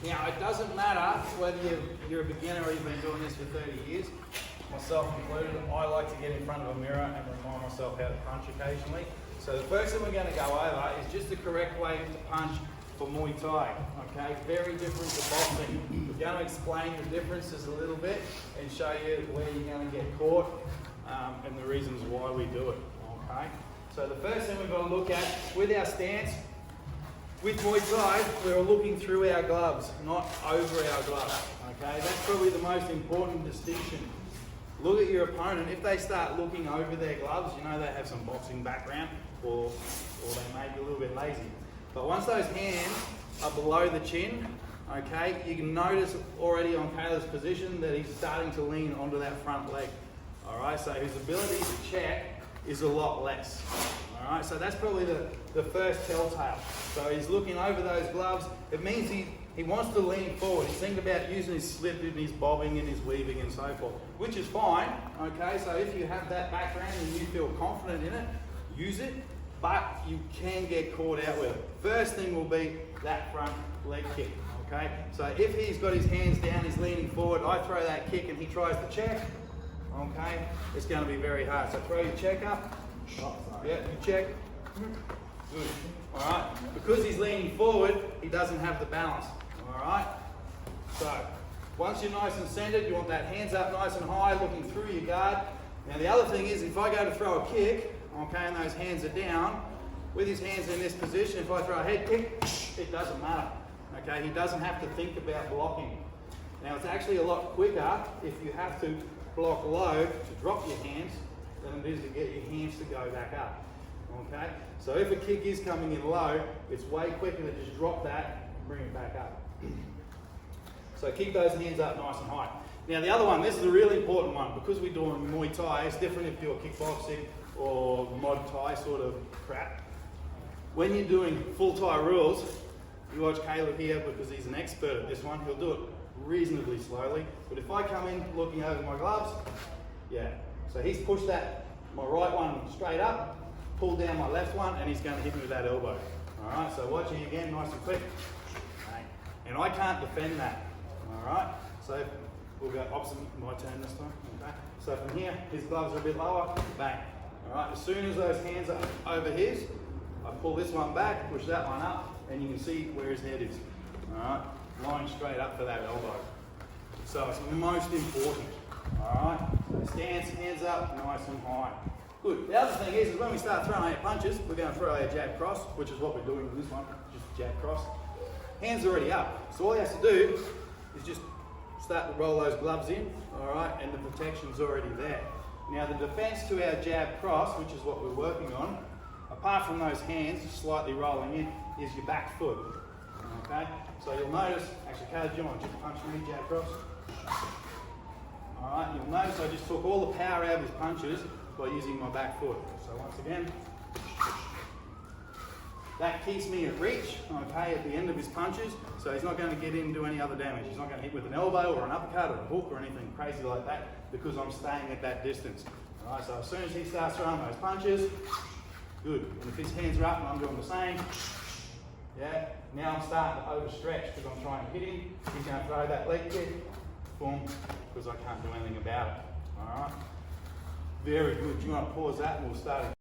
Now, it doesn't matter whether you're a beginner or you've been doing this for 30 years, myself included. I like to get in front of a mirror and remind myself how to punch occasionally. So the first thing we're going to go over is just the correct way to punch for Muay Thai. Okay, very different to boxing. We're going to explain the differences a little bit and show you where you're going to get caught and the reasons why we do it. Okay, so the first thing we've got to look at with our stance. With Muay Thai, we're looking through our gloves, not over our gloves. Okay, that's probably the most important distinction. Look at your opponent. If they start looking over their gloves, you know they have some boxing background, or they may be a little bit lazy. But once those hands are below the chin, okay, you can notice already on Caleb's position that he's starting to lean onto that front leg. All right, so his ability to check is a lot less. All right, so that's probably the first telltale. So he's looking over those gloves. It means he wants to lean forward. He's thinking about using his slip and his bobbing and his weaving and so forth, which is fine. Okay, so if you have that background and you feel confident in it, use it, but you can get caught out with it. First thing will be that front leg kick. Okay, so if he's got his hands down, he's leaning forward, I throw that kick and he tries to check, okay, it's going to be very hard. So throw your check up. Yeah, you check. Good. All right. Because he's leaning forward, he doesn't have the balance. All right. So once you're nice and centered, you want that hands up nice and high, looking through your guard. Now the other thing is, if I go to throw a kick, okay, and those hands are down, with his hands in this position, if I throw a head kick, it doesn't matter. Okay, he doesn't have to think about blocking. Now it's actually a lot quicker if you have to block low to drop your hands than it is to get your hands to go back up. Okay? So if a kick is coming in low, it's way quicker to just drop that and bring it back up. So keep those hands up nice and high. Now the other one, this is a really important one, because we're doing Muay Thai, it's different if you're kickboxing or mod Thai sort of crap. When you're doing full Thai rules, you watch Caleb here because he's an expert at this one, he'll do it reasonably slowly. But if I come in looking over my gloves, yeah. So he's pushed that, my right one straight up, pulled down my left one, and he's going to hit me with that elbow. All right, so watch it again, nice and quick. Okay. And I can't defend that. All right, so we'll go opposite, my turn this time. Okay. So from here, his gloves are a bit lower, bang. All right, as soon as those hands are over his, I pull this one back, push that one up, and you can see where his head is. All right, line straight up for that elbow. So it's most important. All right, so stance, hands up, nice and high. Good. The other thing is when we start throwing our punches, we're going to throw our jab cross, which is what we're doing with this one, just jab cross. Hands are already up. So all he has to do is just start to roll those gloves in, all right, and the protection's already there. Now the defense to our jab cross, which is what we're working on, apart from those hands slightly rolling in, is your back foot. Okay? So you'll notice, actually, Caleb, do you want to just punch me, jab cross? All right, you'll notice I just took all the power out of his punches by using my back foot. So once again, that keeps me at reach, okay, at the end of his punches, so he's not going to get in and do any other damage. He's not going to hit with an elbow or an uppercut or a hook or anything crazy like that, because I'm staying at that distance. All right, so as soon as he starts throwing those punches, good. And if his hands are up and I'm doing the same, yeah, now I'm starting to overstretch because I'm trying to hit him. He's going to throw that leg kick, boom, because I can't do anything about it. All right, very good. Do you want to pause that and we'll start again?